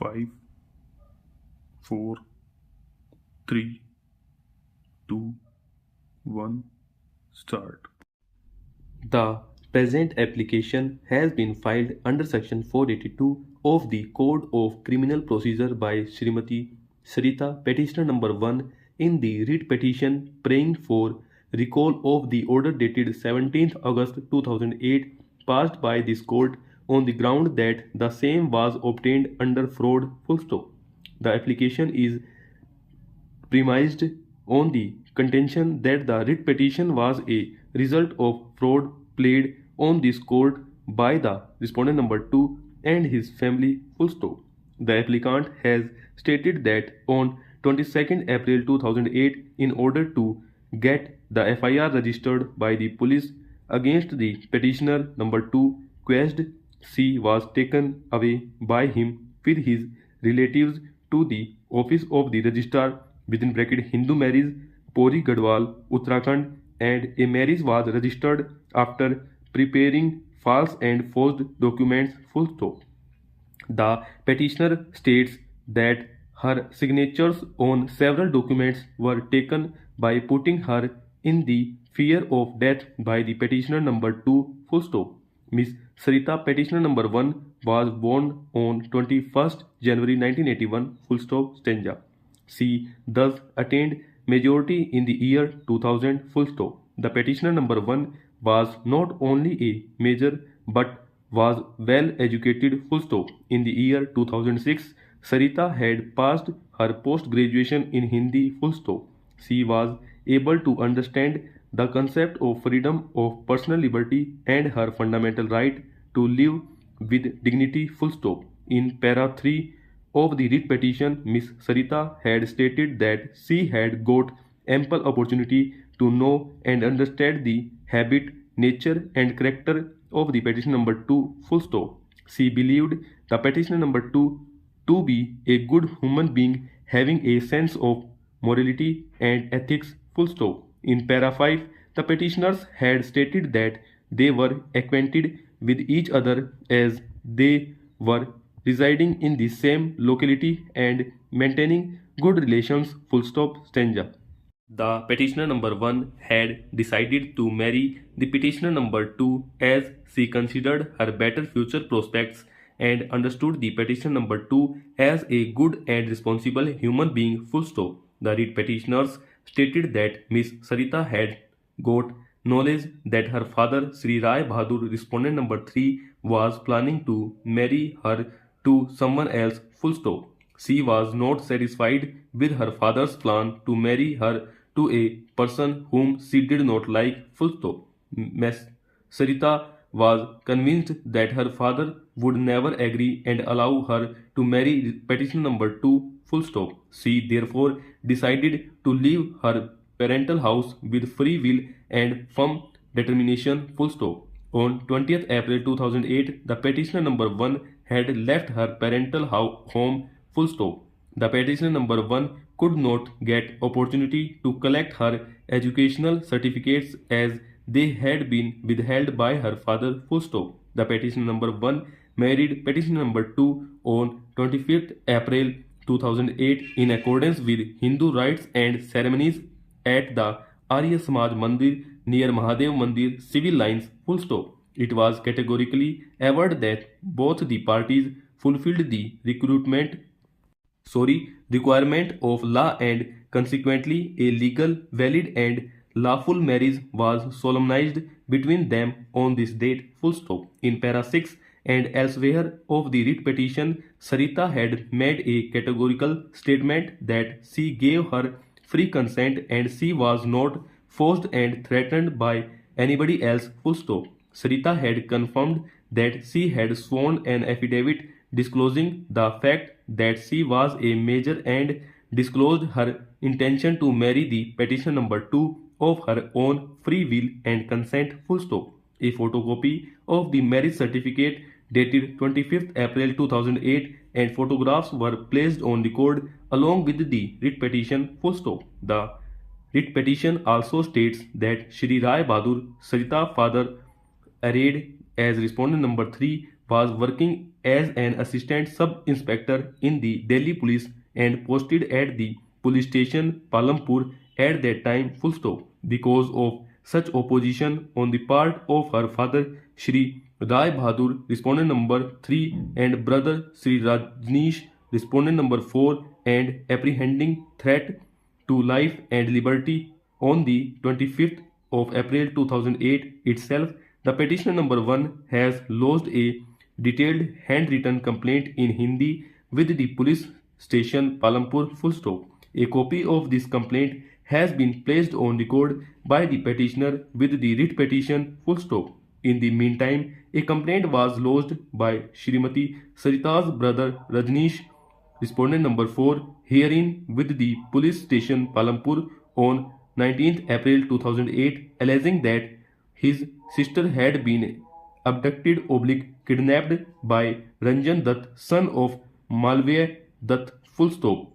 5, 4, 3, 2, 1, start. The present application has been filed under Section 482 of the Code of Criminal Procedure by Srimati Sarita, petitioner number 1, in the writ petition praying for recall of the order dated 17th August 2008 passed by this court on the ground that the same was obtained under fraud full stop. The application is premised on the contention that the writ petition was a result of fraud played on this court by the respondent number 2 and his family full stop. The applicant has stated that on 22nd April 2008, in order to get the FIR registered by the police against the petitioner number 2, Quest C was taken away by him with his relatives to the office of the registrar within bracket Hindu marriage, Pori Gadwal, Uttarakhand, and a marriage was registered after preparing false and forged documents full stop. The petitioner states that her signatures on several documents were taken by putting her in the fear of death by the petitioner number 2 full stop. Miss Sarita, petitioner number 1, was born on 21st January 1981 full stop stanza. She thus attained majority in the year 2000 full stop. The petitioner number 1 was not only a major but was well educated full stop. In the year 2006, Sarita had passed her post-graduation in Hindi full stop. She was able to understand the concept of freedom of personal liberty and her fundamental right to live with dignity full stop. In para 3 of the writ petition, Miss Sarita had stated that she had got ample opportunity to know and understand the habit, nature and character of the petitioner number 2 full stop. She believed the petitioner number 2 to be a good human being having a sense of morality and ethics full stop. In para 5, the petitioners had stated that they were acquainted with each other as they were residing in the same locality and maintaining good relations full stop stanza. The petitioner number 1 had decided to marry the petitioner number 2 as she considered her better future prospects and understood the petitioner number 2 as a good and responsible human being full stop. The writ petitioners stated that Miss Sarita had got knowledge that her father Sri Rai Bahadur, respondent number 3, was planning to marry her to someone else full stop. She was not satisfied with her father's plan to marry her to a person whom she did not like full stop. Miss Sarita was convinced that her father would never agree and allow her to marry petitioner number 2 full stop. She therefore decided to leave her parental house with free will and firm determination full stop. On 20th April 2008, the petitioner number 1 had left her parental home full stop. The petitioner number 1 could not get opportunity to collect her educational certificates as they had been withheld by her father full stop. The petitioner number 1 married petitioner number 2 on 25th April 2008 in accordance with Hindu rites and ceremonies at the Arya Samaj Mandir near Mahadev Mandir civil lines full stop. It was categorically averred that both the parties fulfilled the requirement of law and consequently a legal, valid and lawful marriage was solemnized between them on this date full stop. In para 6 and elsewhere of the writ petition, Sarita had made a categorical statement that she gave her free consent and she was not forced and threatened by anybody else full stop. Sarita had confirmed that she had sworn an affidavit disclosing the fact that she was a major and disclosed her intention to marry the petitioner number 2 of her own free will and consent full stop. A photocopy of the marriage certificate dated 25th April 2008 and photographs were placed on record along with the writ petition full stop. The writ petition also states that Shri Rai Bahadur, Sarita father, arrayed as respondent number 3, was working as an assistant sub-inspector in the Delhi police and posted at the police station Palampur at that time. Full stop. Because of such opposition on the part of her father Shri Rai Bahadur, respondent number 3, and brother Sri Rajneesh, respondent number 4, and apprehending threat to life and liberty on the 25th of April 2008 itself, the petitioner number 1 has lodged a detailed handwritten complaint in Hindi with the police station Palampur. Full stop. A copy of this complaint has been placed on record by the petitioner with the writ petition. Full stop. In the meantime, a complaint was lodged by Shrimati Sarita's brother Rajneesh, respondent number 4, herein with the police station Palampur on 19th April 2008, alleging that his sister had been abducted / kidnapped by Ranjan Dutt, son of Malviya Dutt. Full stop.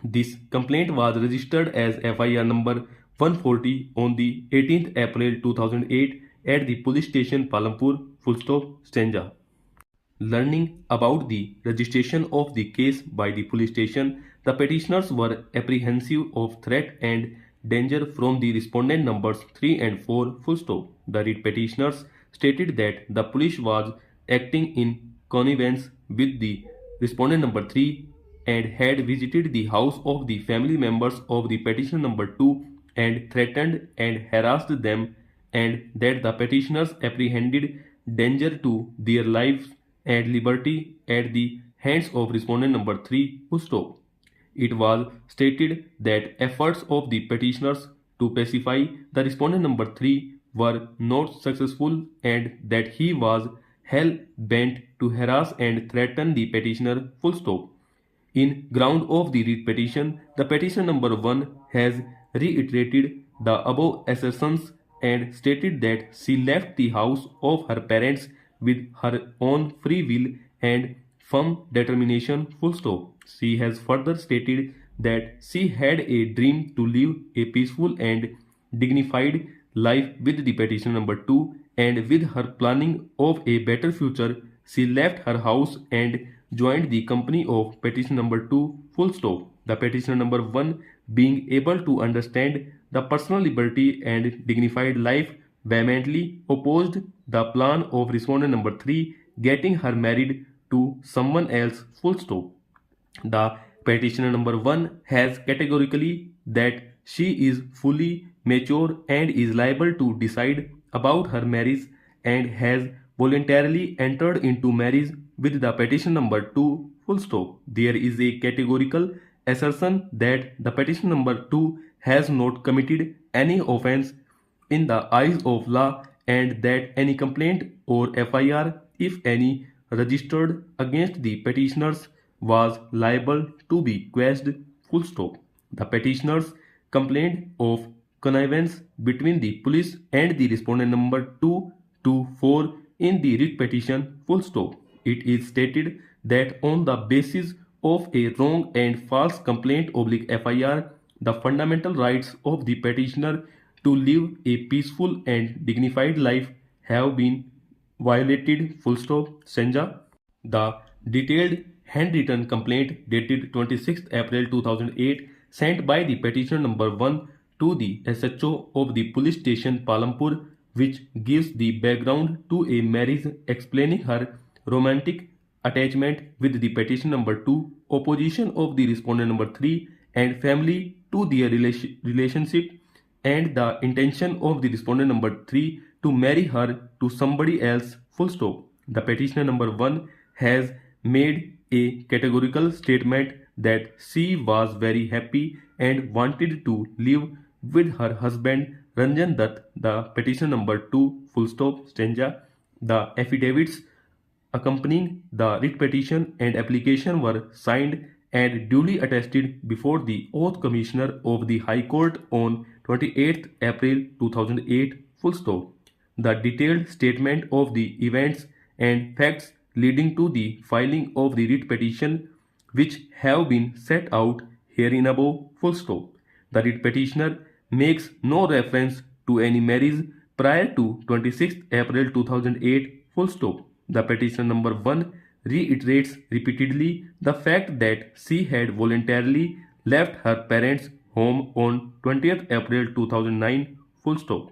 This complaint was registered as FIR number 140 on the 18th April 2008 at the police station Palampur. Full stop. Stanza. Learning about the registration of the case by the police station, the petitioners were apprehensive of threat and danger from the respondent numbers 3 and 4. Full stop. The writ petitioners stated that the police was acting in connivance with the respondent number 3 and had visited the house of the family members of the petitioner number 2 and threatened and harassed them, and that the petitioners apprehended danger to their lives and liberty at the hands of respondent number 3. Full stop. It was stated that efforts of the petitioners to pacify the respondent number 3 were not successful and that he was hell-bent to harass and threaten the petitioner. Full stop. In ground of the writ petition, the petitioner number 1 has reiterated the above assertions and stated that she left the house of her parents with her own free will and firm determination. Full stop. She has further stated that she had a dream to live a peaceful and dignified life with the petitioner number 2, and with her planning of a better future, she left her house and joined the company of petitioner number 2. Full stop. The petitioner number 1, being able to understand the personal liberty and dignified life, vehemently opposed the plan of respondent number 3 getting her married to someone else. Full stop. The petitioner number 1 has categorically that she is fully mature and is liable to decide about her marriage and has voluntarily entered into marriage with the petition number 2. Full stop. There is a categorical assertion that the petition number 2 has not committed any offense in the eyes of law and that any complaint or FIR, if any, registered against the petitioners was liable to be quashed. Full stop. The petitioners complained of connivance between the police and the respondent number 2 to 4 in the writ petition. Full stop. It is stated that on the basis of a wrong and false complaint / FIR, the fundamental rights of the petitioner to live a peaceful and dignified life have been violated. Full stop. Senja. The detailed handwritten complaint dated 26th April 2008 sent by the petitioner number 1 to the SHO of the police station Palampur, which gives the background to a marriage, explaining her romantic attachment with the petitioner number 2, opposition of the respondent number 3 and family to their relationship, and the intention of the respondent number 3 to marry her to somebody else. Full stop. The petitioner number 1 has made a categorical statement that she was very happy and wanted to live with her husband Ranjan Dutt. The petitioner number 2. Full stop. Stanza. The affidavits accompanying the writ petition and application were signed and duly attested before the Oath Commissioner of the High Court on 28th April 2008. Full stop. The detailed statement of the events and facts leading to the filing of the writ petition, which have been set out herein above. Full stop. The writ petitioner makes no reference to any marriage prior to 26th April 2008. Full stop. The petitioner number 1 reiterates repeatedly the fact that she had voluntarily left her parents' home on 20th April 2009. Full stop.